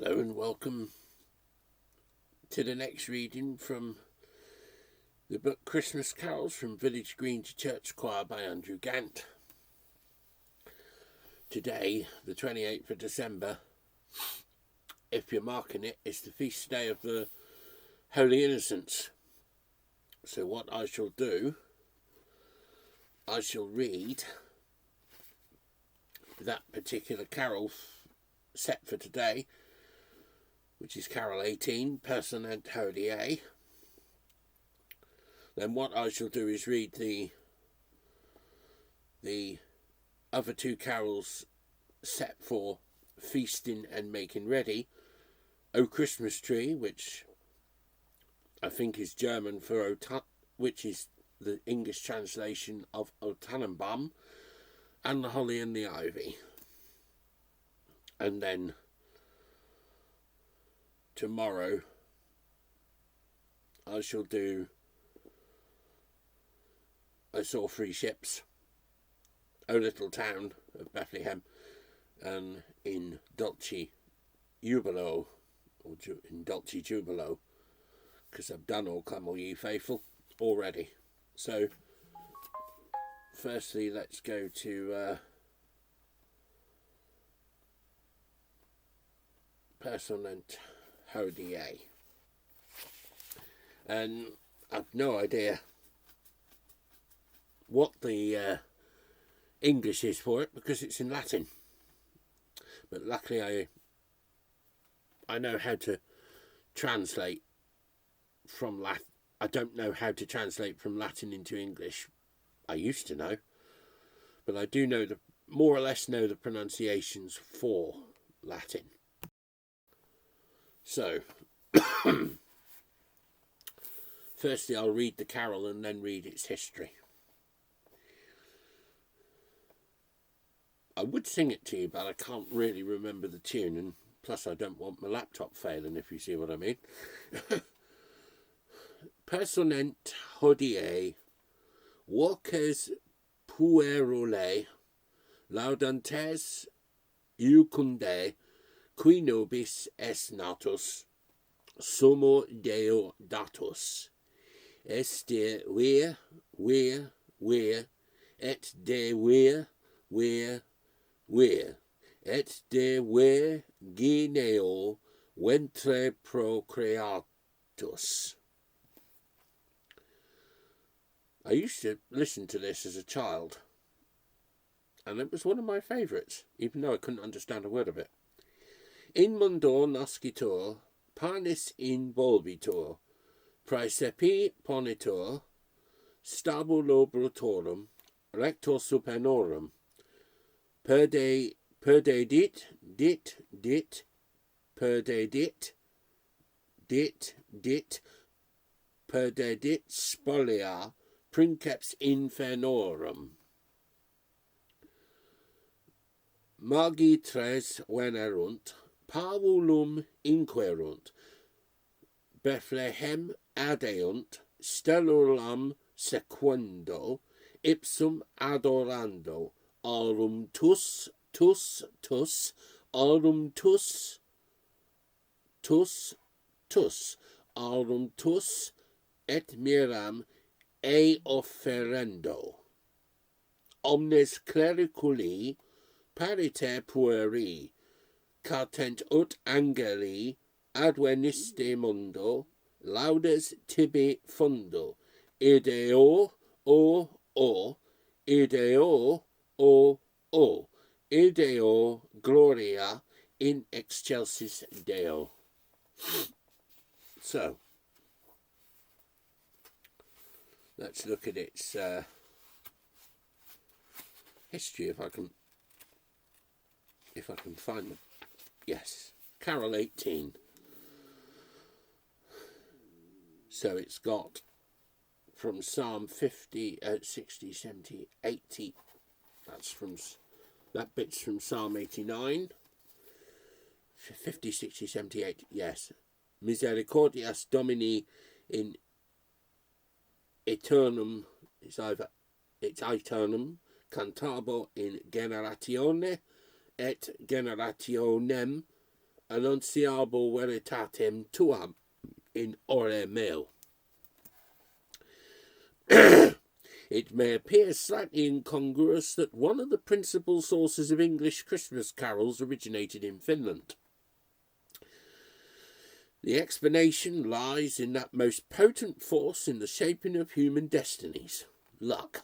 Hello and welcome to the next reading from the book Christmas Carols from Village Green to Church Choir by Andrew Gant. Today, the 28th of December, if you're marking it, is the feast day of the Holy Innocents. So what I shall do, I shall read that particular carol set for today, which is Carol 18, Personent Hodie. Then what I shall do is read the other two carols set for feasting and making ready. O Christmas Tree, which I think is German for which is the English translation of O Tannenbaum, and the Holly and the Ivy. And then tomorrow I shall do I Saw Three Ships, O Little Town of Bethlehem, and in Dulce Jubilo, or in Dulce Jubilo, because I've done All Come All Ye Faithful already. So firstly, let's go to Personent Hodie. And I've no idea what the English is for it because it's in Latin. But luckily I know how to translate from Latin. I don't know how to translate from Latin into English. I used to know. But I do know more or less know the pronunciations for Latin. So, firstly I'll read the carol and then read its history. I would sing it to you, but I can't really remember the tune, and plus I don't want my laptop failing, if you see what I mean. Personent Hodie, voces puerulae, laudantes iucundae, qui nobis est natus, sumo Deo datus, est de vir, et de vir, et de virgineo ventre procreatus. I used to listen to this as a child, and it was one of my favourites, even though I couldn't understand a word of it. In mundo nascitur, panis in volvitur, praesepi ponitur, stabulo brutorum, rector supenorum, perdedit, perdedit spolia, princeps infernorum. Magi tres venerunt, pavulum inquerunt, Bethlehem adeunt, stellulam sequendo, ipsum adorando, aurum tus, aurum tus, aurum tus, et miram offerendo. Omnes clericuli pariter pueri, cartent ut angeli adveniste mundo, laudes tibi fundo, ideo ideo gloria in excelsis Deo. So let's look at its history, if I can find them. Yes, Carol 18. So it's got from Psalm 50, 60, 70, 80. That bit's from Psalm 89. 50, 60, 70, 80. Yes. Misericordias Domini in aeternum. It's aeternum. Cantabo in generatione et generationem annunciabo veritatem tuam in ore meo. It may appear slightly incongruous that one of the principal sources of English Christmas carols originated in Finland. The explanation lies in that most potent force in the shaping of human destinies, luck.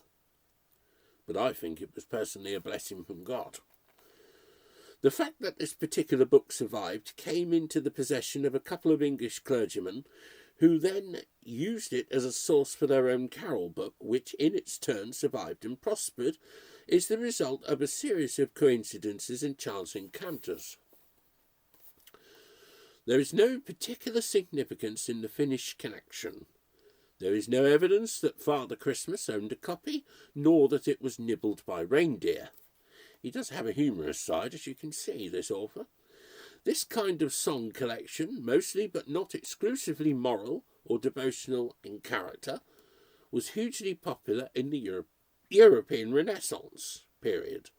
But I think it was personally a blessing from God. The fact that this particular book survived came into the possession of a couple of English clergymen who then used it as a source for their own carol book, which in its turn survived and prospered, is the result of a series of coincidences and chance encounters. There is no particular significance in the Finnish connection. There is no evidence that Father Christmas owned a copy, nor that it was nibbled by reindeer. He does have a humorous side, as you can see, this author. This kind of song collection, mostly but not exclusively moral or devotional in character, was hugely popular in the European Renaissance period,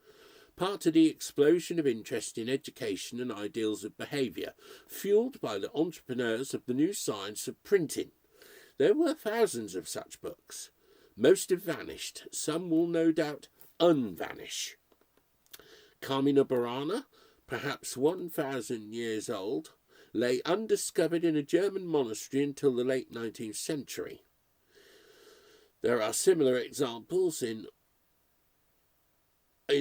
part of the explosion of interest in education and ideals of behaviour, fuelled by the entrepreneurs of the new science of printing. There were thousands of such books. Most have vanished. Some will no doubt unvanish. Carmina Burana, perhaps 1,000 years old, lay undiscovered in a German monastery until the late 19th century. There are similar examples in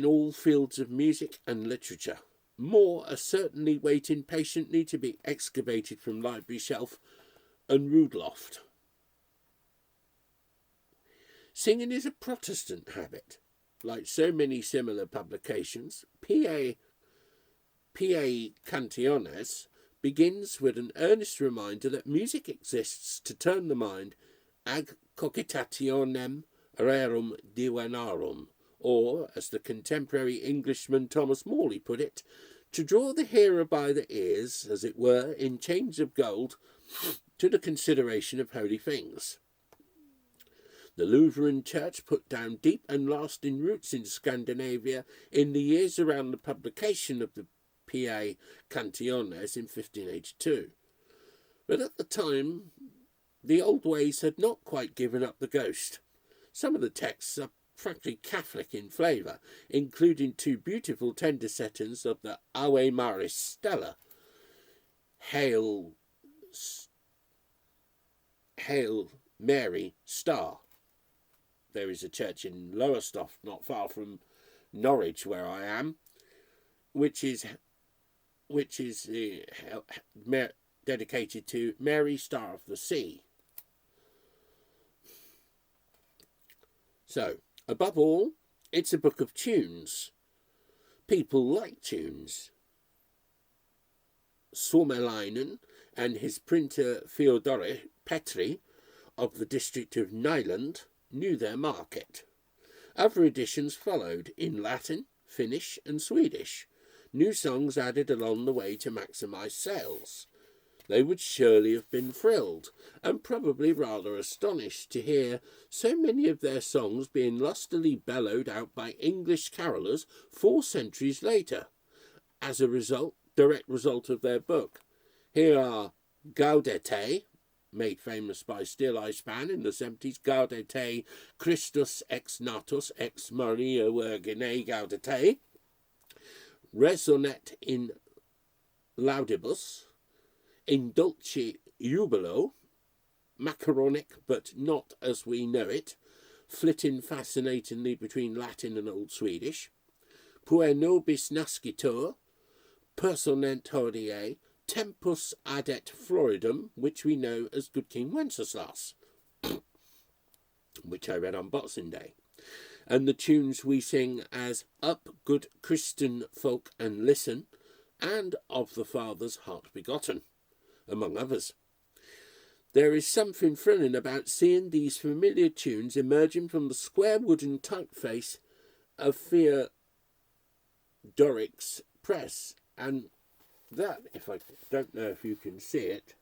all fields of music and literature. More are certainly waiting patiently to be excavated from library shelf and rood loft. Singing is a Protestant habit. Like so many similar publications, P.A. Cantiones begins with an earnest reminder that music exists to turn the mind ad cogitationem rerum divinarum, or, as the contemporary Englishman Thomas Morley put it, to draw the hearer by the ears, as it were, in chains of gold, to the consideration of holy things. The Lutheran Church put down deep and lasting roots in Scandinavia in the years around the publication of the P.A. Cantiones in 1582. But at the time, the old ways had not quite given up the ghost. Some of the texts are frankly Catholic in flavour, including two beautiful tender settings of the Ave Maris Stella, Hail Mary Star. There is a church in Lowestoft, not far from Norwich, where I am, which is dedicated to Mary, Star of the Sea. So, above all, it's a book of tunes. People like tunes. Suomalainen and his printer Theodore Petri of the district of Nyland knew their market. Other editions followed in Latin, Finnish and Swedish, new songs added along the way to maximise sales. They would surely have been thrilled, and probably rather astonished to hear so many of their songs being lustily bellowed out by English carolers 4 centuries later, as a direct result of their book. Here are Gaudete, made famous by Still I Span in the 70s, Gaudete Christus ex natus ex Maria Virgine Gaudete, Resonet in Laudibus, in Dulce Jubilo, macaronic but not as we know it, flitting fascinatingly between Latin and Old Swedish, Puer nobis nascitur, Personent Hodie, Tempus adet Floridum, which we know as Good King Wenceslas, which I read on Boxing Day, and the tunes we sing as Up Good Christian Folk and Listen, and Of the Father's Heart Begotten, among others. There is something thrilling about seeing these familiar tunes emerging from the square wooden typeface of Theodoric's press, and that, if I don't know if you can see it,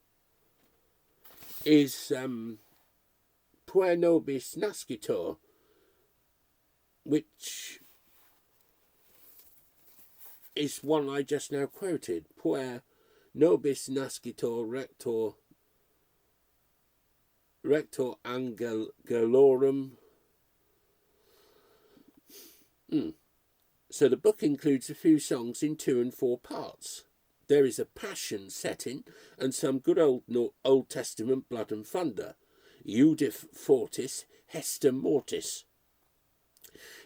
is Puer nobis nascitur, which is one I just now quoted. Puer nobis nascitur rector angelorum. So the book includes a few songs in 2 and 4 parts. There is a passion setting and some good Old Testament blood and thunder. Judith Fortis, Hester Mortis.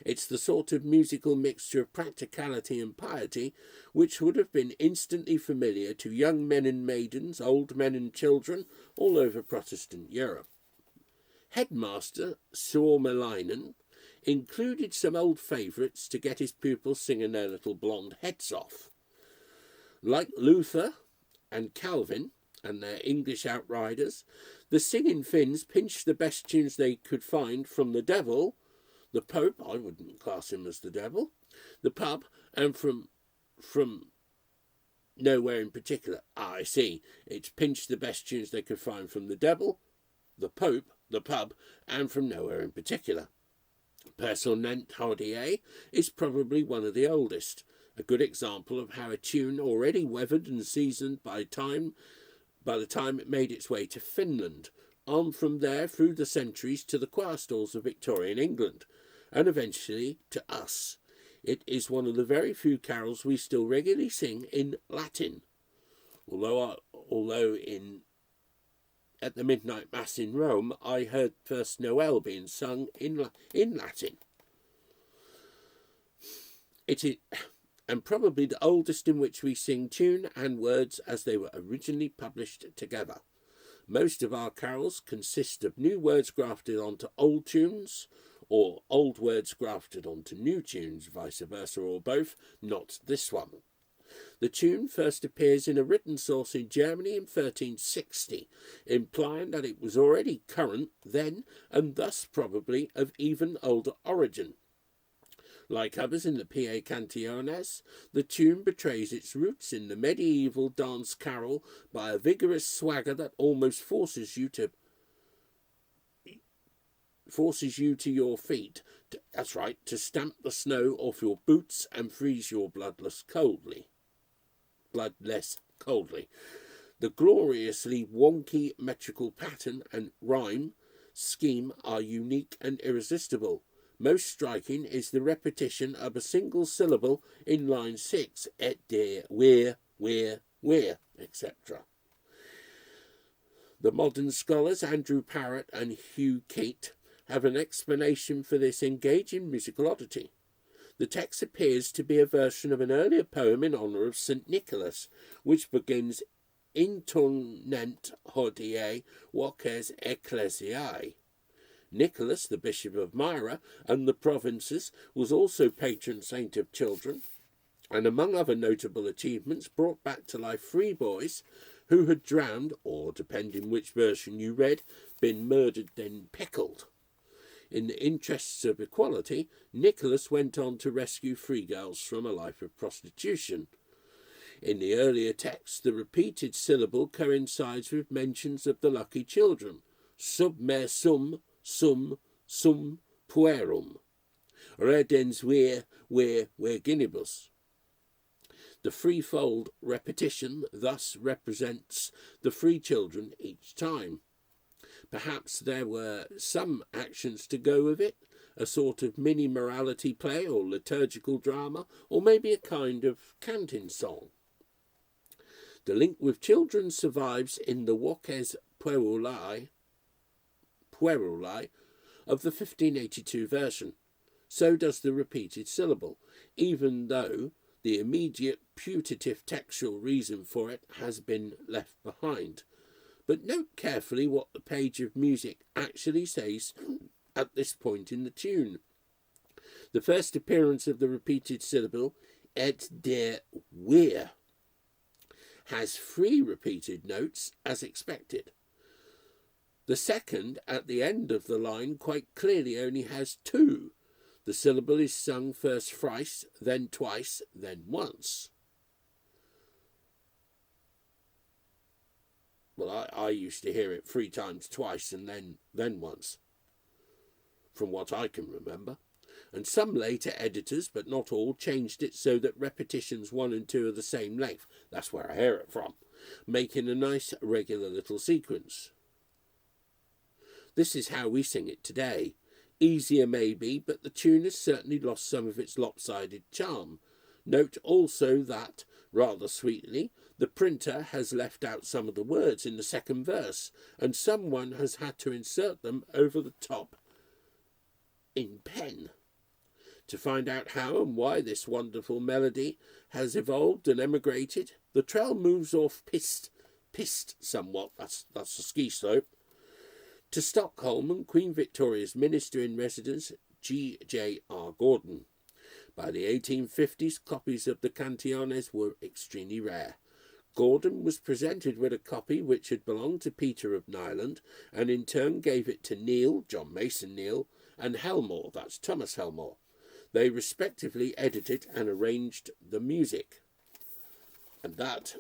It's the sort of musical mixture of practicality and piety which would have been instantly familiar to young men and maidens, old men and children, all over Protestant Europe. Headmaster Suomalainen included some old favourites to get his pupils singing their little blonde heads off. Like Luther and Calvin and their English outriders, the singing Finns pinched the best tunes they could find from the devil, the Pope, I wouldn't class him as the devil, the pub, and from nowhere in particular. I see. It's pinched the best tunes they could find from the devil, the Pope, the pub, and from nowhere in particular. Personent Hodie is probably one of the oldest, a good example of how a tune already weathered and seasoned by the time it made its way to Finland, on from there through the centuries to the choir stalls of Victorian England, and eventually to us. It is one of the very few carols we still regularly sing in Latin, although at the midnight mass in Rome I heard First Noel being sung in Latin. It is, and probably the oldest in which we sing tune and words as they were originally published together. Most of our carols consist of new words grafted onto old tunes, or old words grafted onto new tunes, vice versa, or both, not this one. The tune first appears in a written source in Germany in 1360, implying that it was already current then, and thus probably of even older origin. Like others in the Pie Cantiones, the tune betrays its roots in the medieval dance carol by a vigorous swagger that almost forces you to your feet. That's right, to stamp the snow off your boots and freeze your bloodless coldly. The gloriously wonky metrical pattern and rhyme scheme are unique and irresistible. Most striking is the repetition of a single syllable in line 6, et dear, where, etc. The modern scholars Andrew Parrott and Hugh Keate have an explanation for this engaging musical oddity. The text appears to be a version of an earlier poem in honour of St. Nicholas, which begins Personent Hodie voces ecclesiae. Nicholas, the Bishop of Myra and the provinces, was also patron saint of children, and among other notable achievements brought back to life 3 boys who had drowned, or, depending which version you read, been murdered then pickled. In the interests of equality, Nicholas went on to rescue 3 girls from a life of prostitution. In the earlier text, the repeated syllable coincides with mentions of the lucky children, sub me sum puerum, redens virginibus. The threefold repetition thus represents the 3 children each time. Perhaps there were some actions to go with it, a sort of mini-morality play or liturgical drama, or maybe a kind of canting song. The link with children survives in the voces puerulae of the 1582 version. So does the repeated syllable, even though the immediate putative textual reason for it has been left behind. But note carefully what the page of music actually says at this point in the tune. The first appearance of the repeated syllable, et der wir, has 3 repeated notes as expected. The second, at the end of the line, quite clearly only has 2. The syllable is sung first thrice, then twice, then once. Well, I used to hear it 3 times twice and then once, from what I can remember. And some later editors, but not all, changed it so that repetitions 1 and 2 are the same length. That's where I hear it from. making a nice regular little sequence. This is how we sing it today. Easier maybe, but the tune has certainly lost some of its lopsided charm. Note also that, rather sweetly, the printer has left out some of the words in the second verse, and someone has had to insert them over the top in pen. To find out how and why this wonderful melody has evolved and emigrated, the trail moves off piste somewhat, that's a ski slope, to Stockholm and Queen Victoria's Minister-in-Residence, G.J.R. Gordon. By the 1850s, copies of the Cantiones were extremely rare. Gordon was presented with a copy which had belonged to Peter of Nyland, and in turn gave it to Neil, John Mason Neil, and Helmore, that's Thomas Helmore. They respectively edited and arranged the music. And that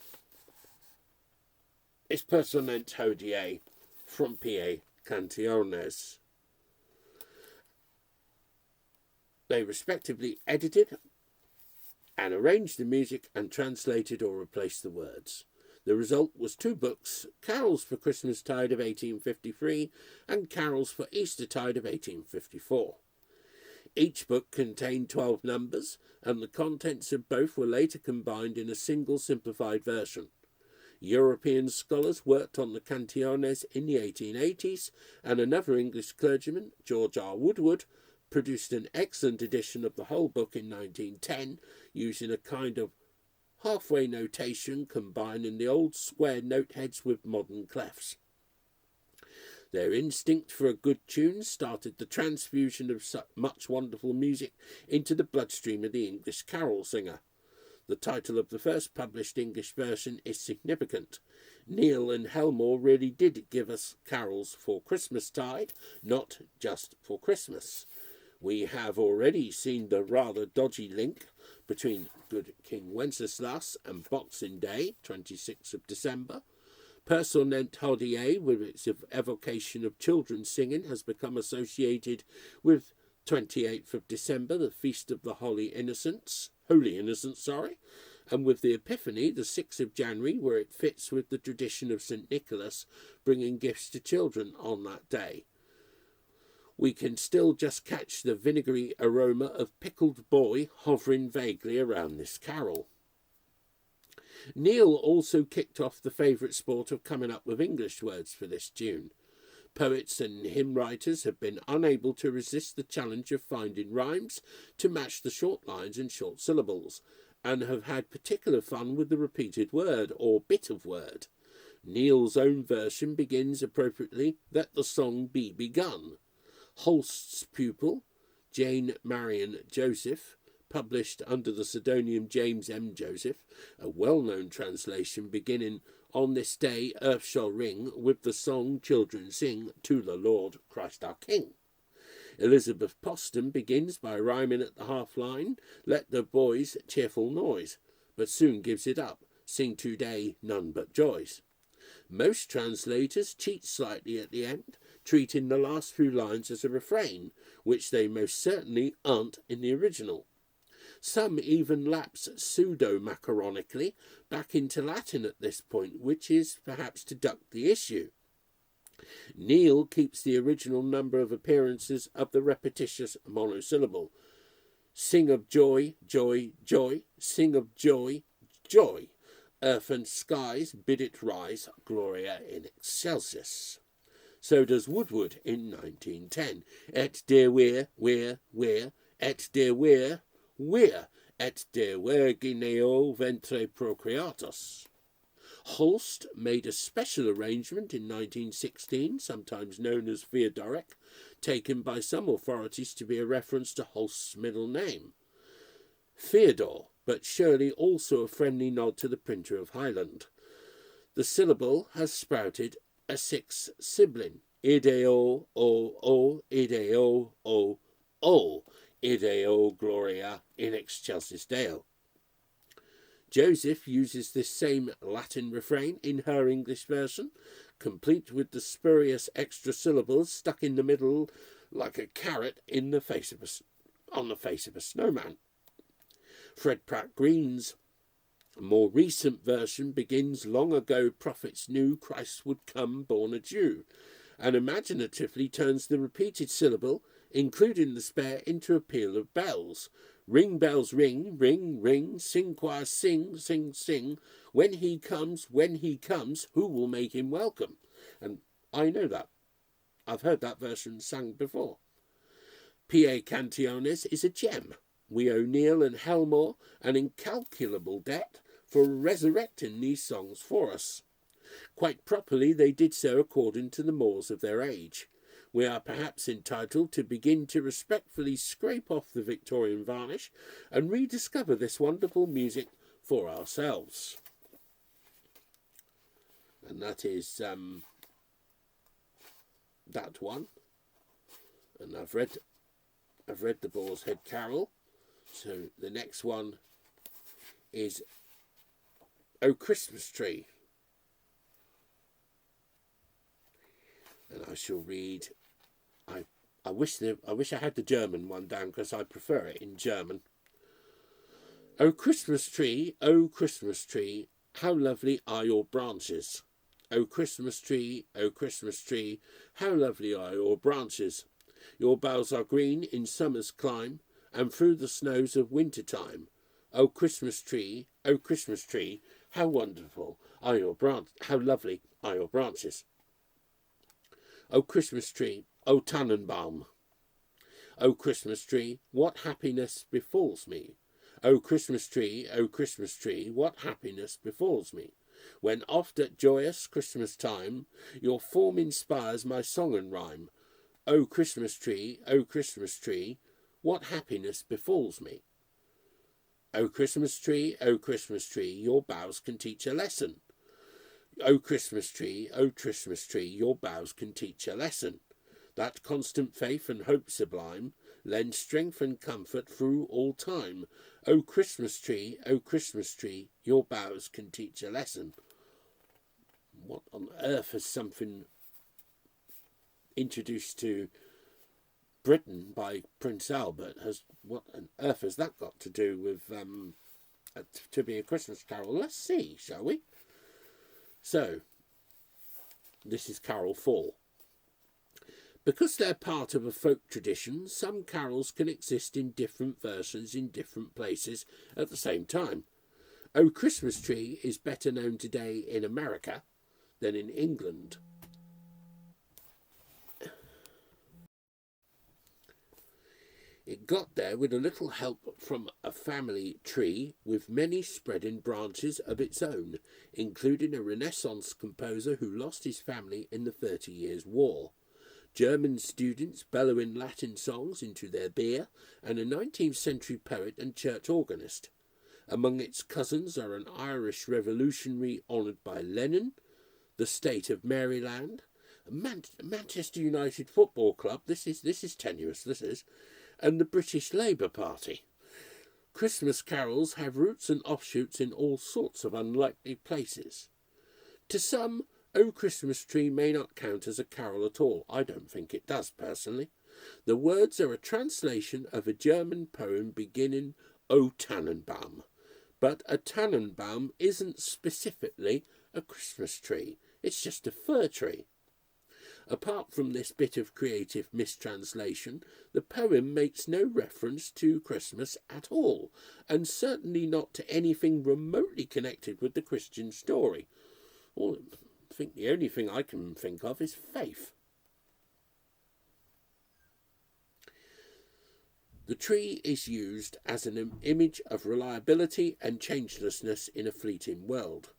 is Personent Hodie from P.A. Canciones. They respectively edited and arranged the music and translated or replaced the words. The result was 2 books, Carols for Christmastide of 1853 and Carols for Eastertide of 1854. Each book contained 12 numbers, and the contents of both were later combined in a single simplified version. European scholars worked on the Cantiones in the 1880s, and another English clergyman, George R. Woodward, produced an excellent edition of the whole book in 1910, using a kind of halfway notation combining the old square note heads with modern clefs. Their instinct for a good tune started the transfusion of such much wonderful music into the bloodstream of the English carol singer. The title of the first published English version is significant. Neil and Helmore really did give us carols for Christmastide, not just for Christmas. We have already seen the rather dodgy link between Good King Wenceslas and Boxing Day, 26th of December. Personent Hodie, with its evocation of children singing, has become associated with 28th of December, the Feast of the Holy Innocents, and with the Epiphany, the 6th of January, where it fits with the tradition of St. Nicholas bringing gifts to children on that day. We can still just catch the vinegary aroma of pickled boy hovering vaguely around this carol. Neil also kicked off the favourite sport of coming up with English words for this tune. Poets and hymn writers have been unable to resist the challenge of finding rhymes to match the short lines and short syllables, and have had particular fun with the repeated word or bit of word. Neil's own version begins appropriately, "Let the song be begun." Holst's pupil, Jane Marion Joseph, published under the pseudonym James M. Joseph, a well-known translation beginning, "On this day earth shall ring with the song children sing to the Lord Christ our King." Elizabeth Poston begins by rhyming at the half-line, "Let the boys cheerful noise," but soon gives it up, "Sing today none but joys." Most translators cheat slightly at the end, treating the last few lines as a refrain, which they most certainly aren't in the original. Some even lapse pseudo-macaronically back into Latin at this point, which is perhaps to duck the issue. Neil keeps the original number of appearances of the repetitious monosyllable. "Sing of joy, joy, joy, sing of joy, joy. Earth and skies bid it rise, Gloria in excelsis." So does Woodward in 1910. "Et de we're, et de we're, et de virgineo ventre procreatus." Holst made a special arrangement in 1916, sometimes known as Theodoric, taken by some authorities to be a reference to Holst's middle name, Theodore, but surely also a friendly nod to the printer of Highland. The syllable has sprouted a sixth sibling, ideo o, ideo o, ideo gloria in excelsis Deo. Joseph uses this same Latin refrain in her English version, complete with the spurious extra syllables stuck in the middle like a carrot on the face of a snowman. Fred Pratt Green's A more recent version begins, long ago prophets knew Christ would come born a Jew, and imaginatively turns the repeated syllable, including the spare, into a peal of bells. Ring bells ring, ring, ring, sing choir sing, sing, sing, when he comes, who will make him welcome? And I know that. I've heard that version sung before. P.A. Cantiones is a gem. We owe Neil and Helmore an incalculable debt for resurrecting these songs for us. Quite properly they did so according to the mores of their age. We are perhaps entitled to begin to respectfully scrape off the Victorian varnish and rediscover this wonderful music for ourselves. And that is that one. And I've read the Boar's Head Carol. So the next one is O Christmas Tree. And I shall read. I wish I had the German one down because I prefer it in German. O Christmas tree, how lovely are your branches. O Christmas tree, how lovely are your branches. Your boughs are green in summer's clime, and through the snows of winter time. O Christmas tree, how wonderful are your how lovely are your branches. O Christmas tree, O Tannenbaum. O Christmas tree, what happiness befalls me. O Christmas tree, what happiness befalls me. When oft at joyous Christmas time, your form inspires my song and rhyme. O Christmas tree, what happiness befalls me. O Christmas tree, your boughs can teach a lesson. O Christmas tree, your boughs can teach a lesson. That constant faith and hope sublime lends strength and comfort through all time. O Christmas tree, your boughs can teach a lesson. What on earth has something introduced to Britain by Prince Albert what on earth has that got to do with To Be a Christmas Carol? Let's see, shall we? So, this is Carol 4. Because they're part of a folk tradition, some carols can exist in different versions in different places at the same time. O Christmas Tree is better known today in America than in England. It got there with a little help from a family tree with many spreading branches of its own, including a Renaissance composer who lost his family in the 30 Years' War, German students bellowing Latin songs into their beer, and a 19th century poet and church organist. Among its cousins are an Irish revolutionary honoured by Lenin, the state of Maryland, Manchester United Football Club, this is tenuous, and the British Labour Party. Christmas carols have roots and offshoots in all sorts of unlikely places. To some, O Christmas Tree may not count as a carol at all. I don't think it does, personally. The words are a translation of a German poem beginning O Tannenbaum. But a Tannenbaum isn't specifically a Christmas tree. It's just a fir tree. Apart from this bit of creative mistranslation, the poem makes no reference to Christmas at all, and certainly not to anything remotely connected with the Christian story. I think the only thing I can think of is faith. The tree is used as an image of reliability and changelessness in a fleeting world.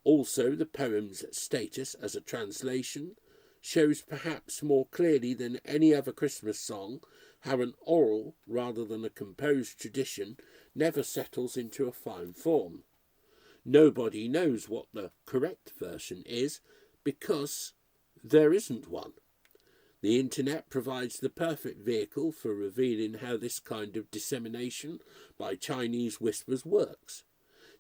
Also, the poem's status as a translation shows perhaps more clearly than any other Christmas song how an oral rather than a composed tradition never settles into a fine form. Nobody knows what the correct version is because there isn't one. The internet provides the perfect vehicle for revealing how this kind of dissemination by Chinese whispers works.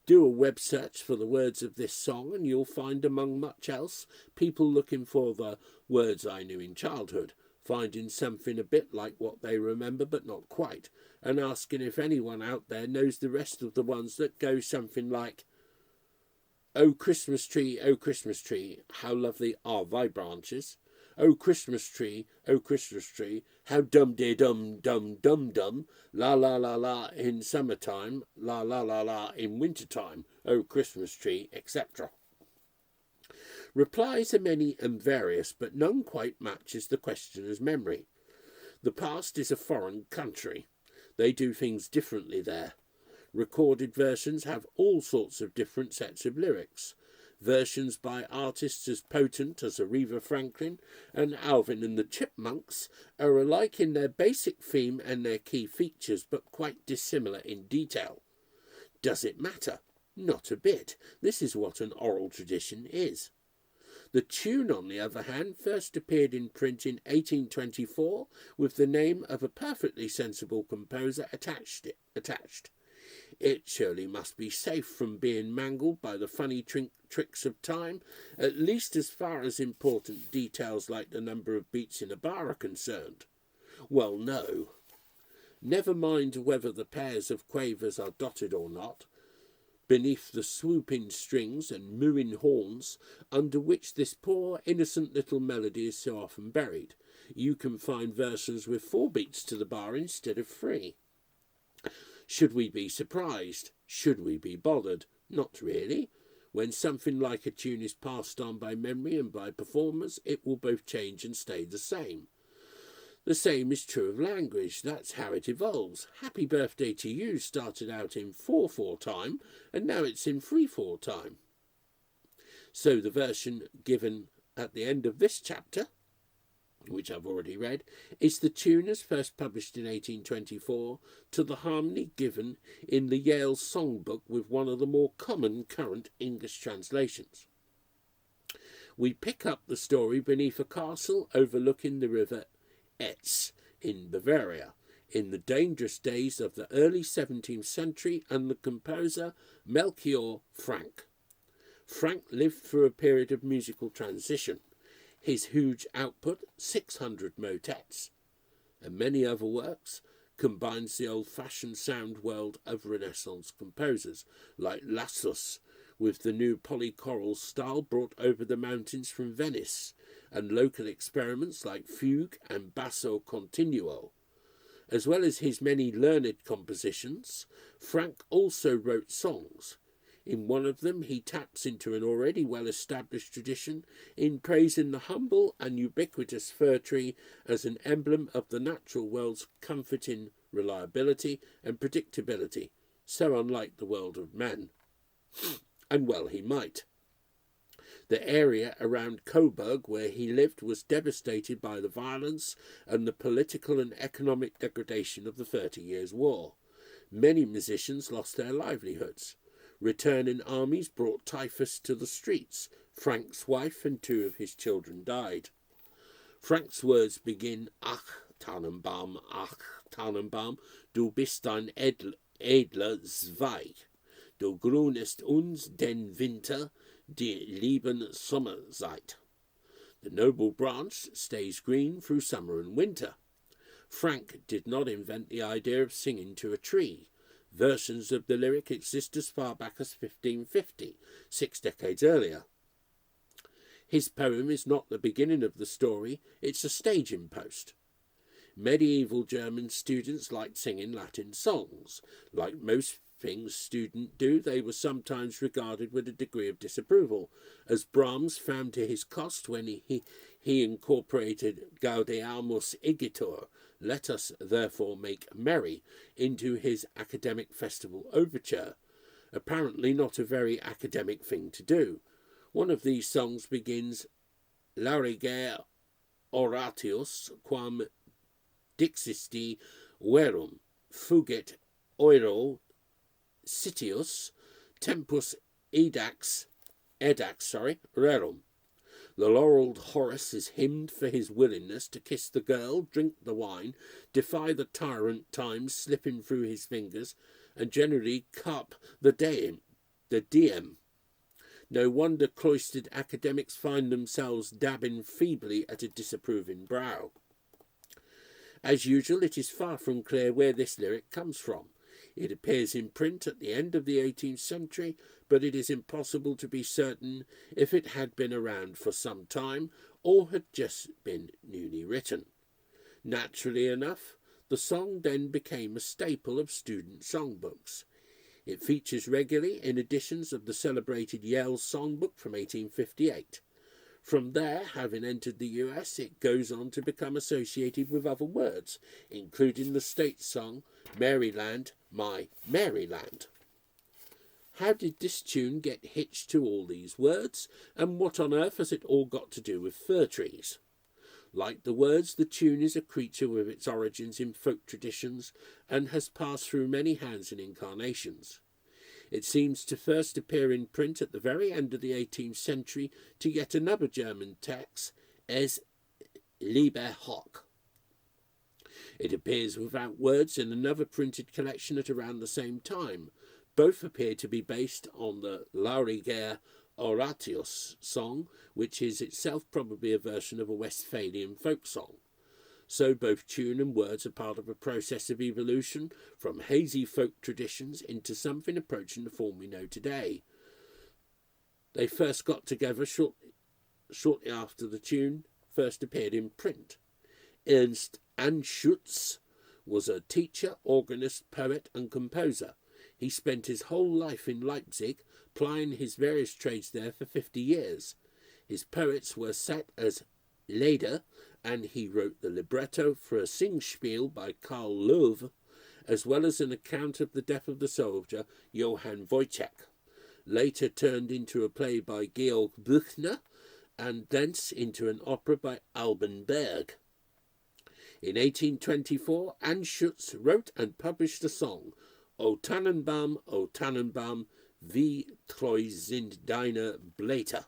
Do a web search for the words of this song and you'll find, among much else, people looking for the words I knew in childhood, finding something a bit like what they remember but not quite, and asking if anyone out there knows the rest of the ones that go something like, "Oh Christmas tree, how lovely are thy branches. Oh Christmas tree, how dum de dum dum dum dum, la la la la in summertime, la la la la in wintertime, oh Christmas tree," etc. Replies are many and various, but none quite matches the questioner's memory. The past is a foreign country. They do things differently there. Recorded versions have all sorts of different sets of lyrics. Versions by artists as potent as Aretha Franklin and Alvin and the Chipmunks are alike in their basic theme and their key features, but quite dissimilar in detail. Does it matter? Not a bit. This is what an oral tradition is. The tune, on the other hand, first appeared in print in 1824 with the name of a perfectly sensible composer attached. It surely must be safe from being mangled by the funny tricks of time, at least as far as important details like the number of beats in a bar are concerned. Well, no. Never mind whether the pairs of quavers are dotted or not. Beneath the swooping strings and mooing horns under which this poor innocent little melody is so often buried, you can find versions with 4 beats to the bar instead of 3. Should we be surprised? Should we be bothered? Not really. When something like a tune is passed on by memory and by performers, it will both change and stay the same. The same is true of language. That's how it evolves. Happy Birthday to You started out in 4/4 time, and now it's in 3/4 time. So the version given at the end of this chapter, which I've already read, is the tune as first published in 1824 to the harmony given in the Yale Songbook with one of the more common current English translations. We pick up the story beneath a castle overlooking the river Etz in Bavaria, in the dangerous days of the early 17th century, and the composer Melchior Frank. Frank lived through a period of musical transition. His huge output, 600 motets, and many other works, combines the old-fashioned sound world of Renaissance composers like Lassus with the new polychoral style brought over the mountains from Venice, and local experiments like fugue and basso continuo. As well as his many learned compositions, Frank also wrote songs. In one of them he taps into an already well-established tradition in praising the humble and ubiquitous fir tree as an emblem of the natural world's comforting reliability and predictability, so unlike the world of man. And well he might. The area around Coburg where he lived was devastated by the violence and the political and economic degradation of the 30 Years' War. Many musicians lost their livelihoods. Returning armies brought typhus to the streets. Frank's wife and 2 of his children died. Frank's words begin, ach, Tannenbaum, du bist ein edler Zweig. Du grünest uns den Winter, die lieben Sommerzeit. The noble branch stays green through summer and winter. Frank did not invent the idea of singing to a tree. Versions of the lyric exist as far back as 1550, 6 decades earlier. His poem is not the beginning of the story, it's a staging post. Medieval German students liked singing Latin songs. Like most things students do, they were sometimes regarded with a degree of disapproval, as Brahms found to his cost when he incorporated Gaudeamus Igitur, Let Us Therefore Make Merry, into his academic festival overture. Apparently not a very academic thing to do. One of these songs begins, Lauriger oratius quam dixisti verum, fugit euro sitius tempus edax rerum. The laurelled Horace is hymned for his willingness to kiss the girl, drink the wine, defy the tyrant time slipping through his fingers, and generally carp the diem. No wonder cloistered academics find themselves dabbing feebly at a disapproving brow. As usual, it is far from clear where this lyric comes from. It appears in print at the end of the 18th century, but it is impossible to be certain if it had been around for some time or had just been newly written. Naturally enough, the song then became a staple of student songbooks. It features regularly in editions of the celebrated Yale Songbook from 1858. From there, having entered the US, it goes on to become associated with other words, including the state song, Maryland, My Maryland. How did this tune get hitched to all these words, and what on earth has it all got to do with fir trees? Like the words, the tune is a creature with its origins in folk traditions and has passed through many hands and incarnations. It seems to first appear in print at the very end of the 18th century to yet another German text, Es Lieber Hoch. It appears without words in another printed collection at around the same time. Both appear to be based on the Lauriger Horatius song, which is itself probably a version of a Westphalian folk song. So both tune and words are part of a process of evolution from hazy folk traditions into something approaching the form we know today. They first got together shortly after the tune first appeared in print. Ernst Anschutz was a teacher, organist, poet and composer. He spent his whole life in Leipzig, plying his various trades there for 50 years. His poets were set as Lieder, and he wrote the libretto for a Singspiel by Karl Löwe, as well as an account of the death of the soldier Johann Wojciech, later turned into a play by Georg Büchner, and thence into an opera by Alban Berg. In 1824, Anschutz wrote and published a song, O Tannenbaum, wie treu sind deine Blätter,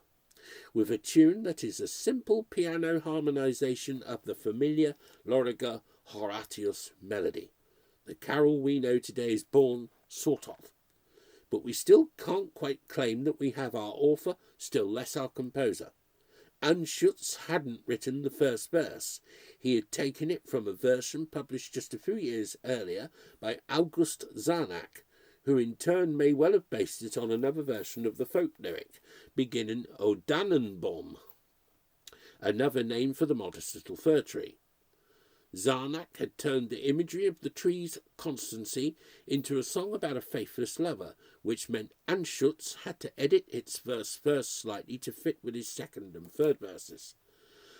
with a tune that is a simple piano harmonization of the familiar Lauriger Horatius melody. The carol we know today is born, sort of. But we still can't quite claim that we have our author, still less our composer. Anschutz hadn't written the first verse. He had taken it from a version published just a few years earlier by August Zarnack, who in turn may well have based it on another version of the folk lyric, beginning O Dannenbaum, another name for the modest little fir tree. Zarnack had turned the imagery of the tree's constancy into a song about a faithless lover, which meant Anschutz had to edit its first verse slightly to fit with his second and third verses.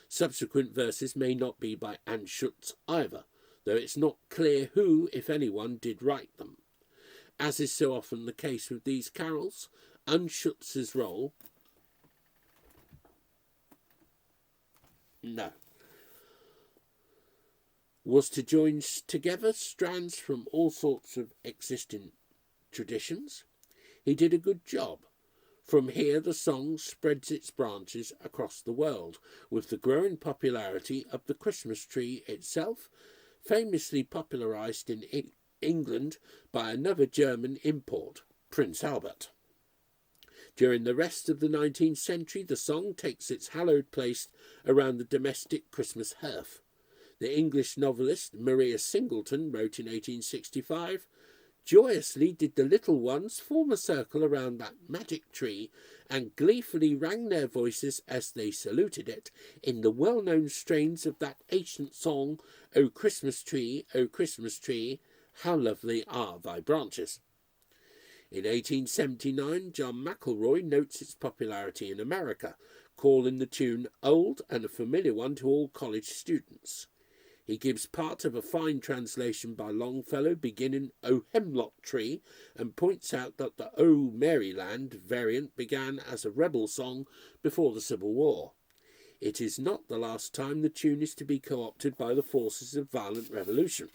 Subsequent verses may not be by Anschutz either, though it's not clear who, if anyone, did write them. As is so often the case with these carols, Anschutz's role was to join together strands from all sorts of existing traditions. He did a good job. From here the song spreads its branches across the world, with the growing popularity of the Christmas tree itself, famously popularised in England by another German import, Prince Albert. During the rest of the 19th century, the song takes its hallowed place around the domestic Christmas hearth. The English novelist Maria Singleton wrote in 1865, "Joyously did the little ones form a circle around that magic tree and gleefully rang their voices as they saluted it in the well-known strains of that ancient song, O Christmas tree, how lovely are thy branches." In 1879, John McElroy notes its popularity in America, calling the tune old and a familiar one to all college students. He gives part of a fine translation by Longfellow beginning O Hemlock Tree and points out that the O Maryland variant began as a rebel song before the Civil War. It is not the last time the tune is to be co-opted by the forces of violent revolution.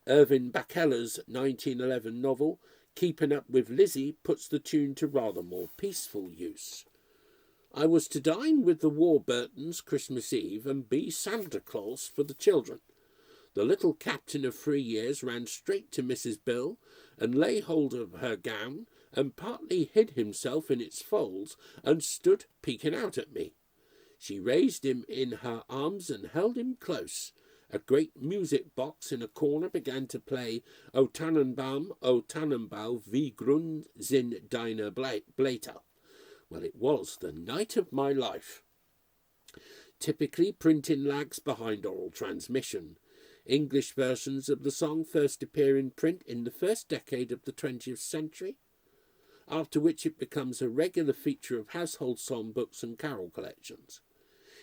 Irving Bachella's 1911 novel Keeping Up with Lizzie puts the tune to rather more peaceful use. I was to dine with the Warburtons Christmas Eve and be Santa Claus for the children. The little captain of 3 years ran straight to Mrs. Bill and lay hold of her gown and partly hid himself in its folds and stood peeking out at me. She raised him in her arms and held him close, A great music box in a corner began to play O Tannenbaum, O Tannenbaum, wie grün sind deine Blätter. Well, it was the night of my life. Typically, printing lags behind oral transmission. English versions of the song first appear in print in the first decade of the 20th century, after which it becomes a regular feature of household songbooks and carol collections.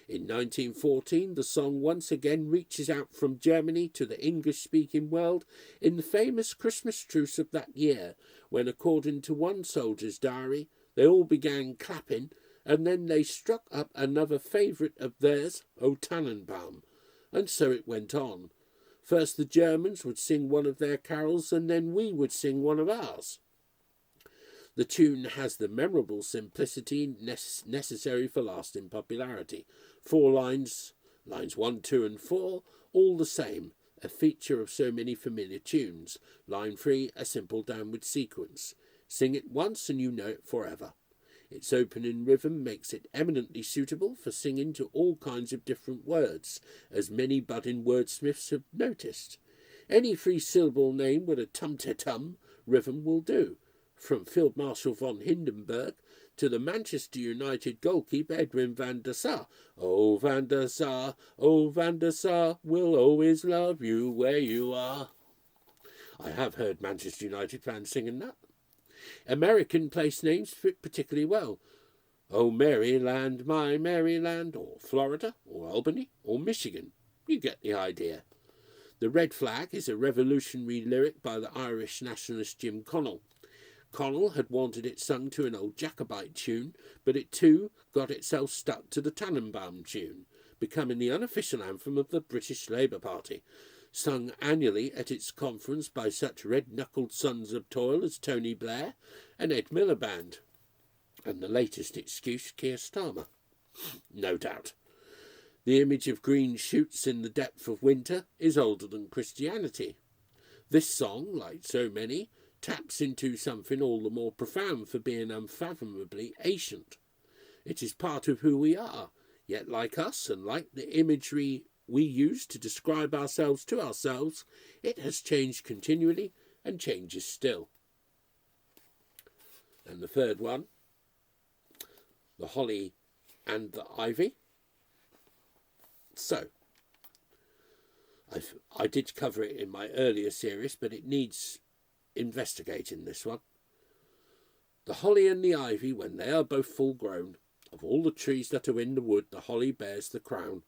In 1914, the song once again reaches out from Germany to the English-speaking world in the famous Christmas truce of that year, when, according to one soldier's diary, they all began clapping, and then they struck up another favourite of theirs, O Tannenbaum, and so it went on. First the Germans would sing one of their carols, and then we would sing one of ours. The tune has the memorable simplicity necessary for lasting popularity. 4 lines, lines 1, 2 and 4, all the same, a feature of so many familiar tunes. Line 3, a simple downward sequence. Sing it once and you know it forever. Its opening rhythm makes it eminently suitable for singing to all kinds of different words, as many budding wordsmiths have noticed. Any 3-syllable name with a tum-te-tum rhythm will do, from Field Marshal von Hindenburg to the Manchester United goalkeeper Edwin van der Sar. Oh, Van der Sar, oh, Van der Sar, we'll always love you where you are. I have heard Manchester United fans singing that. American place names fit particularly well. Oh, Maryland, my Maryland, or Florida, or Albany, or Michigan. You get the idea. The Red Flag is a revolutionary lyric by the Irish nationalist Jim Connell. Connell had wanted it sung to an old Jacobite tune, but it too got itself stuck to the Tannenbaum tune, becoming the unofficial anthem of the British Labour Party, sung annually at its conference by such red-knuckled sons of toil as Tony Blair and Ed Miliband, and the latest excuse, Keir Starmer. No doubt. The image of green shoots in the depth of winter is older than Christianity. This song, like so many, taps into something all the more profound for being unfathomably ancient. It is part of who we are, yet like us, and like the imagery we use to describe ourselves to ourselves, it has changed continually and changes still. And the third one, the holly and the ivy. So, I did cover it in my earlier series, but it needs investigating, this one. The holly and the ivy, when they are both full grown, of all the trees that are in the wood, the holly bears the crown.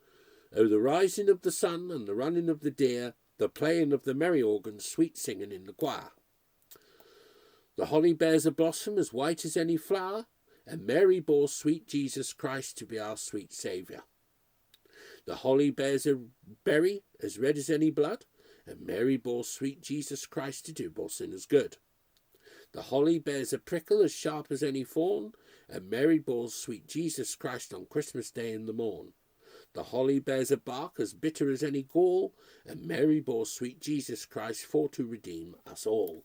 O the rising of the sun and the running of the deer, the playing of the merry organ, sweet singing in the choir. The holly bears a blossom as white as any flower, and Mary bore sweet Jesus Christ to be our sweet Saviour. The holly bears a berry as red as any blood, and Mary bore sweet Jesus Christ to do all sinners good. The holly bears a prickle as sharp as any thorn, and Mary bore sweet Jesus Christ on Christmas Day in the morn. The holly bears a bark as bitter as any gall, and Mary bore sweet Jesus Christ for to redeem us all.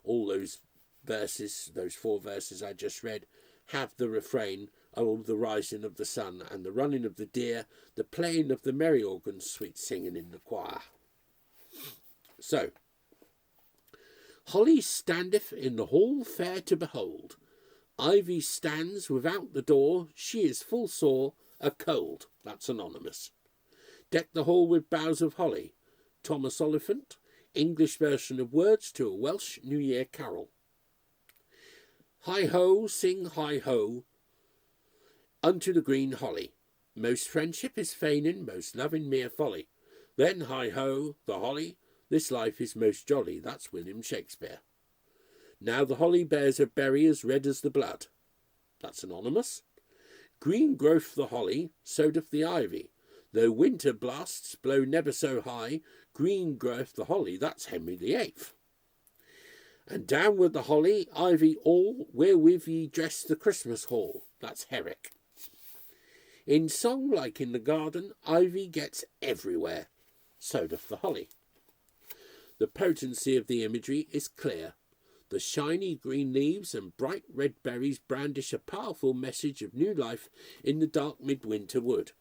All those verses, those 4 verses I just read, have the refrain, oh, the rising of the sun and the running of the deer, the playing of the merry organ, sweet singing in the choir. So, holly standeth in the hall fair to behold. Ivy stands without the door, she is full sore, a cold. That's anonymous. Deck the hall with boughs of holly. Thomas Oliphant, English version of words to a Welsh New Year carol. Hi-ho, sing hi-ho, unto the green holly. Most friendship is feigning, most loving mere folly. Then hi-ho, the holly, this life is most jolly. That's William Shakespeare. Now the holly bears a berry as red as the blood. That's anonymous. Green growth the holly, so doth the ivy. Though winter blasts blow never so high, green growth the holly, that's Henry VIII. And down with the holly, ivy all, wherewith ye dress the Christmas hall. That's Herrick. In song like in the garden, ivy gets everywhere. So doth the holly. The potency of the imagery is clear. The shiny green leaves and bright red berries brandish a powerful message of new life in the dark midwinter wood.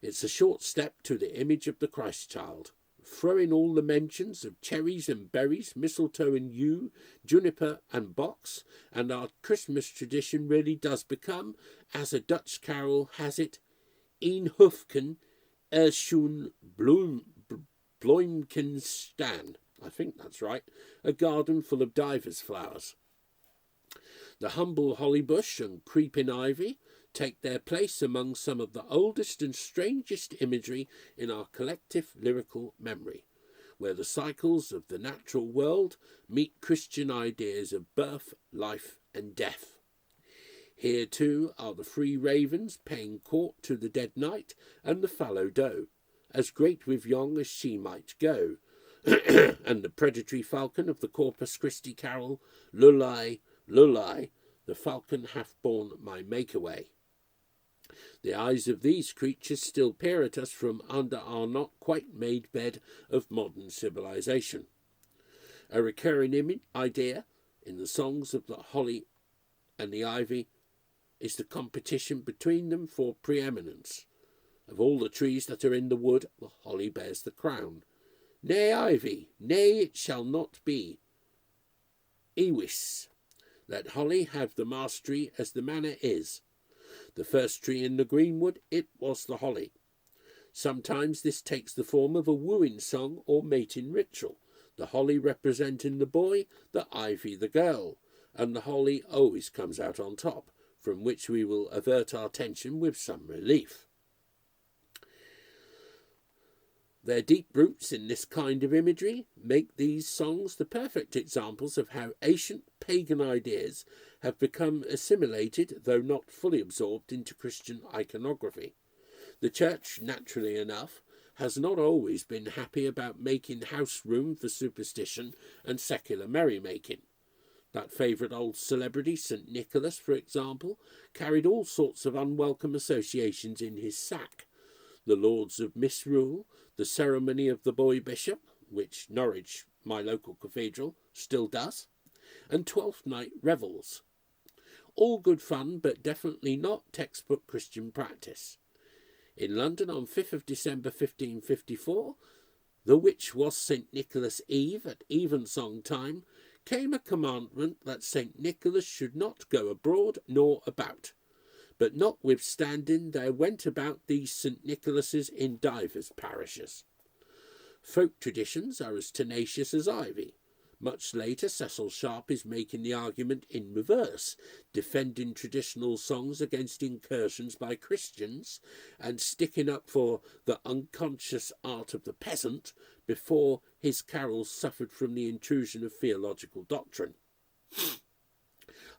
It's a short step to the image of the Christ child. Throw in all the mentions of cherries and berries, mistletoe and yew, juniper and box, and our Christmas tradition really does become, as a Dutch carol has it, een hoofken er schoon bloemken staan. I think that's right. A garden full of divers flowers. The humble holly bush and creeping ivy take their place among some of the oldest and strangest imagery in our collective lyrical memory, where the cycles of the natural world meet Christian ideas of birth, life, and death. Here, too, are the free ravens paying court to the dead night, and the fallow doe, as great with young as she might go, and the predatory falcon of the Corpus Christi carol, Lullaby, Lullaby, the falcon hath borne my make-away. The eyes of these creatures still peer at us from under our not quite made bed of modern civilization. A recurring idea in the songs of the holly and the ivy is the competition between them for preeminence. Of all the trees that are in the wood, the holly bears the crown. Nay, ivy, nay, it shall not be. Ewis, let holly have the mastery as the manner is. The first tree in the greenwood, it was the holly. Sometimes this takes the form of a wooing song or mating ritual, the holly representing the boy, the ivy the girl, and the holly always comes out on top, from which we will avert our attention with some relief. Their deep roots in this kind of imagery make these songs the perfect examples of how ancient pagan ideas have become assimilated, though not fully absorbed, into Christian iconography. The Church, naturally enough, has not always been happy about making house room for superstition and secular merrymaking. That favourite old celebrity, St. Nicholas, for example, carried all sorts of unwelcome associations in his sack. The Lords of Misrule, the ceremony of the boy bishop, which Norwich, my local cathedral, still does, and Twelfth Night revels. All good fun, but definitely not textbook Christian practice. In London on 5th of December 1554, the which was St. Nicholas' Eve at evensong time, came a commandment that St. Nicholas should not go abroad nor about. But notwithstanding there went about these St. Nicholases in divers parishes. Folk traditions are as tenacious as ivy. Much later, Cecil Sharp is making the argument in reverse, defending traditional songs against incursions by Christians and sticking up for the unconscious art of the peasant before his carols suffered from the intrusion of theological doctrine.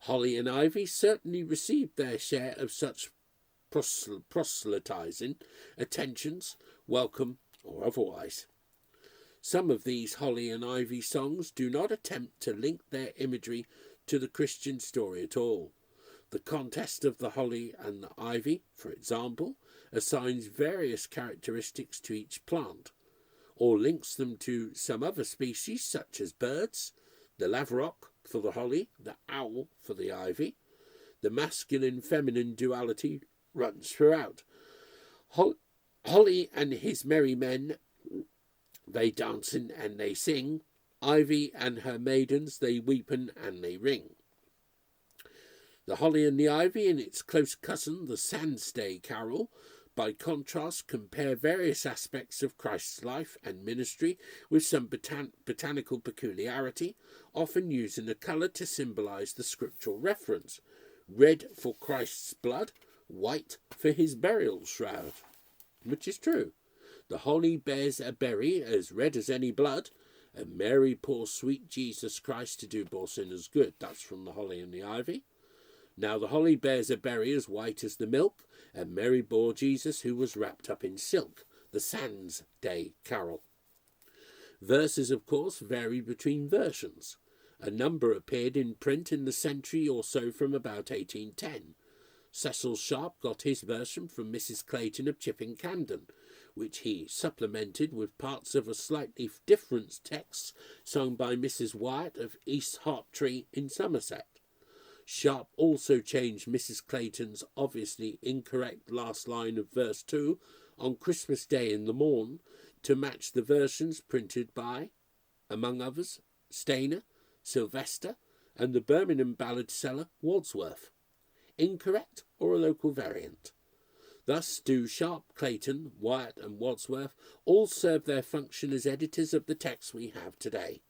Holly and ivy certainly received their share of such proselytizing attentions, welcome or otherwise. Some of these holly and ivy songs do not attempt to link their imagery to the Christian story at all. The contest of the holly and the ivy, for example, assigns various characteristics to each plant, or links them to some other species such as birds, the laverock for the holly, the owl for the ivy. The masculine-feminine duality runs throughout. Holly and his merry men, they dancen and they sing. Ivy and her maidens, they weepen and they ring. The holly and the ivy and its close cousin, the Sandsday Carol, by contrast, compare various aspects of Christ's life and ministry with some botanical peculiarity, often using a colour to symbolise the scriptural reference. Red for Christ's blood, white for his burial shroud. Which is true. The holly bears a berry as red as any blood, and Mary pours sweet Jesus Christ to do poor sinners good. That's from the holly and the ivy. Now the holly bears a berry as white as the milk, and Mary bore Jesus who was wrapped up in silk, the Sandsday Carol. Verses, of course, vary between versions. A number appeared in print in the century or so from about 1810. Cecil Sharp got his version from Mrs. Clayton of Chipping Camden, which he supplemented with parts of a slightly different text sung by Mrs. Wyatt of East Hartree in Somerset. Sharp also changed Mrs. Clayton's obviously incorrect last line of verse 2 on Christmas Day in the morn to match the versions printed by, among others, Stainer, Sylvester, and the Birmingham ballad seller Wadsworth. Incorrect or a local variant? Thus do Sharp, Clayton, Wyatt and Wadsworth all serve their function as editors of the text we have today.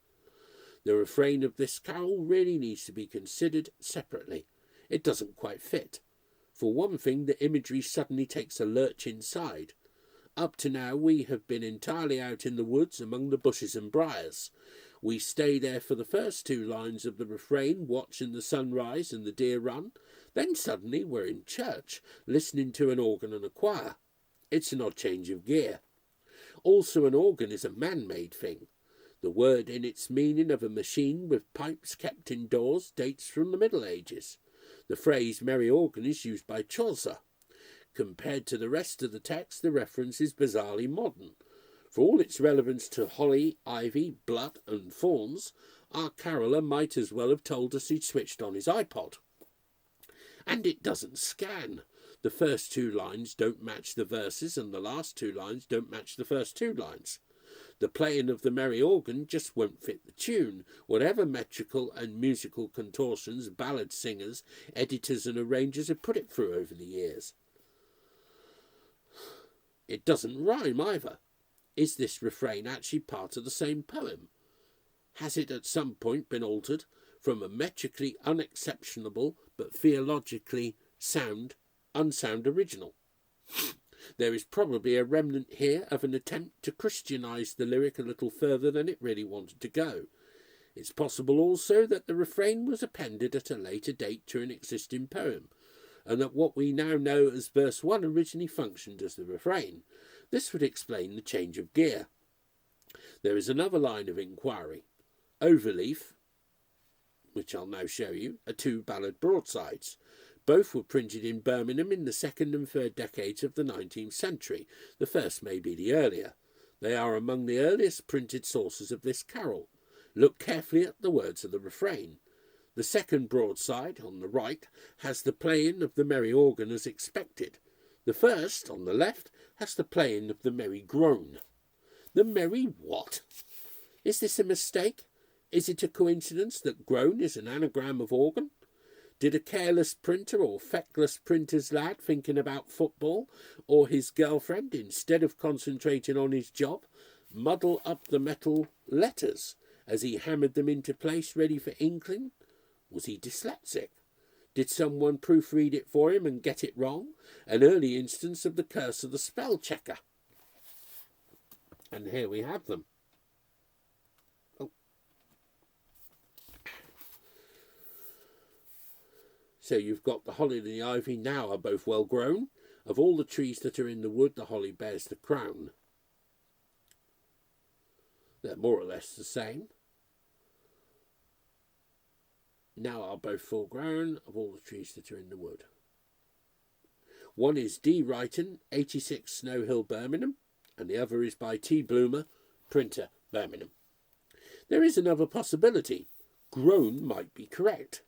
The refrain of this carol really needs to be considered separately. It doesn't quite fit. For one thing, the imagery suddenly takes a lurch inside. Up to now we have been entirely out in the woods among the bushes and briars. We stay there for the first two lines of the refrain, watching the sunrise and the deer run. Then suddenly we're in church, listening to an organ and a choir. It's an odd change of gear. Also, an organ is a man-made thing. The word in its meaning of a machine with pipes kept indoors dates from the Middle Ages. The phrase merry organ is used by Chaucer. Compared to the rest of the text, the reference is bizarrely modern. For all its relevance to holly, ivy, blood and fawns, our caroller might as well have told us he'd switched on his iPod. And it doesn't scan. The first two lines don't match the verses and the last two lines don't match the first two lines. The playing of the merry organ just won't fit the tune, whatever metrical and musical contortions ballad singers, editors and arrangers have put it through over the years. It doesn't rhyme either. Is this refrain actually part of the same poem? Has it at some point been altered from a metrically unexceptionable but theologically unsound original? There is probably a remnant here of an attempt to Christianise the lyric a little further than it really wanted to go. It's possible also that the refrain was appended at a later date to an existing poem, and that what we now know as verse 1 originally functioned as the refrain. This would explain the change of gear. There is another line of inquiry. Overleaf, which I'll now show you, are two ballad broadsides. Both were printed in Birmingham in the second and third decades of the 19th century. The first may be the earlier. They are among the earliest printed sources of this carol. Look carefully at the words of the refrain. The second broadside, on the right, has the playing of the merry organ as expected. The first, on the left, has the playing of the merry groan. The merry what? Is this a mistake? Is it a coincidence that groan is an anagram of organ? Did a careless printer or feckless printer's lad thinking about football or his girlfriend, instead of concentrating on his job, muddle up the metal letters as he hammered them into place ready for inkling? Was he dyslexic? Did someone proofread it for him and get it wrong? An early instance of the curse of the spell checker. And here we have them. So you've got the holly and the ivy now are both well grown. Of all the trees that are in the wood, the holly bears the crown. They're more or less the same. Now are both full grown of all the trees that are in the wood. One is D. Wrighton, 86 Snow Hill, Birmingham, and the other is by T. Bloomer, printer, Birmingham. There is another possibility. Groan might be correct.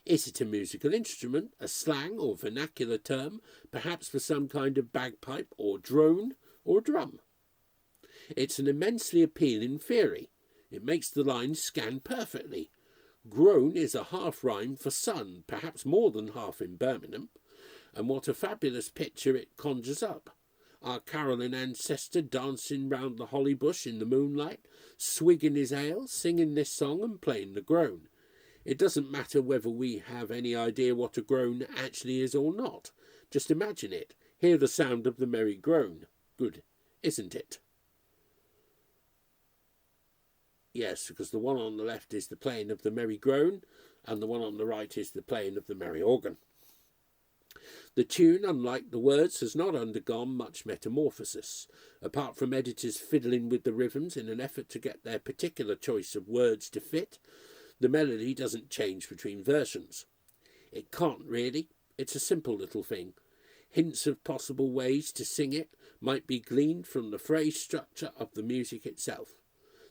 Is it a musical instrument, a slang or vernacular term, perhaps for some kind of bagpipe or drone or drum? It's an immensely appealing theory. It makes the lines scan perfectly. Groan is a half rhyme for sun, perhaps more than half in Birmingham, and what a fabulous picture it conjures up. Our carolling ancestor dancing round the holly bush in the moonlight, swigging his ale, singing this song and playing the groan. It doesn't matter whether we have any idea what a groan actually is or not. Just imagine it. Hear the sound of the merry groan. Good, isn't it? Yes, because the one on the left is the playing of the merry groan, and the one on the right is the playing of the merry organ. The tune, unlike the words, has not undergone much metamorphosis, apart from editors fiddling with the rhythms in an effort to get their particular choice of words to fit. The melody doesn't change between versions. It can't really. It's a simple little thing. Hints of possible ways to sing it might be gleaned from the phrase structure of the music itself.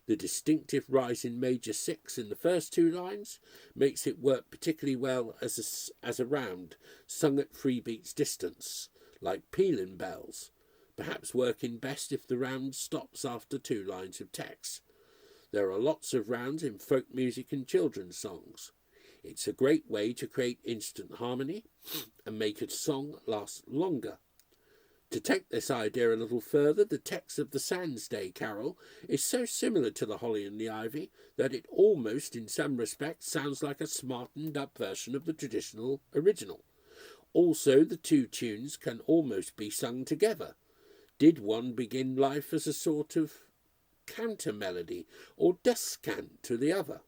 The distinctive rise in major 6 in the first two lines makes it work particularly well as a round, sung at 3 beats distance, like pealing bells. perhaps working best if the round stops after 2 lines of text. There are lots of rounds in folk music and children's songs. It's a great way to create instant harmony and make a song last longer. To take this idea a little further, the text of the Sands Day Carol is so similar to the Holly and the Ivy that it almost, in some respects, sounds like a smartened up version of the traditional original. Also, the 2 tunes can almost be sung together. Did one begin life as a sort of counter melody or descant to the other,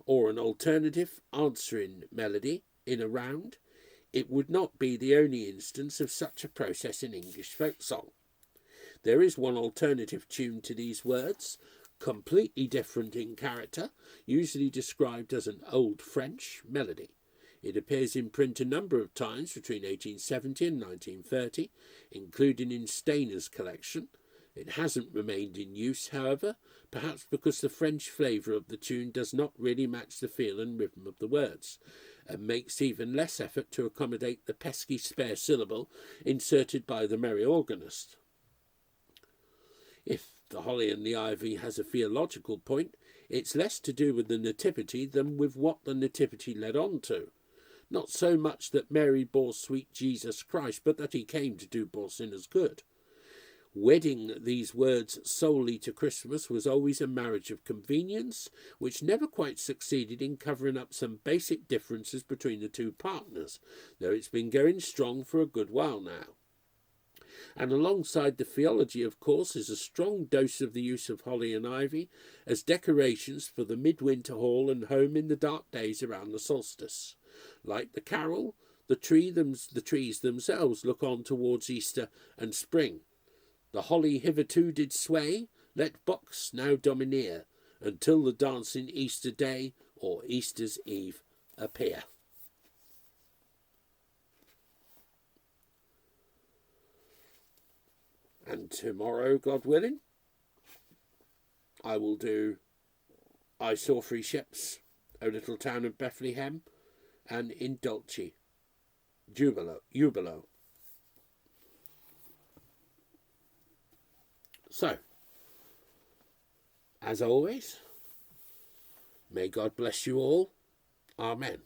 or an alternative answering melody in a round? It would not be the only instance of such a process in English folk song. There is one alternative tune to these words, completely different in character, usually described as an Old French melody. It appears in print a number of times between 1870 and 1930, including in Stainer's collection. It hasn't remained in use, however, perhaps because the French flavour of the tune does not really match the feel and rhythm of the words, and makes even less effort to accommodate the pesky spare syllable inserted by the merry organist. If the Holly and the Ivy has a theological point, it's less to do with the Nativity than with what the Nativity led on to. Not so much that Mary bore sweet Jesus Christ, but that he came to do poor sinners good. Wedding these words solely to Christmas was always a marriage of convenience, which never quite succeeded in covering up some basic differences between the 2 partners, though it's been going strong for a good while now. And alongside the theology, of course, is a strong dose of the use of holly and ivy as decorations for the midwinter hall and home in the dark days around the solstice. Like the carol, the trees themselves look on towards Easter and spring. The holly hitherto did sway, let box now domineer, until the dancing Easter day or Easter's eve appear. And tomorrow, God willing, I will do I Saw 3 Ships, O Little Town of Bethlehem, and In Dulce, Jubilo. So, as always, may God bless you all. Amen.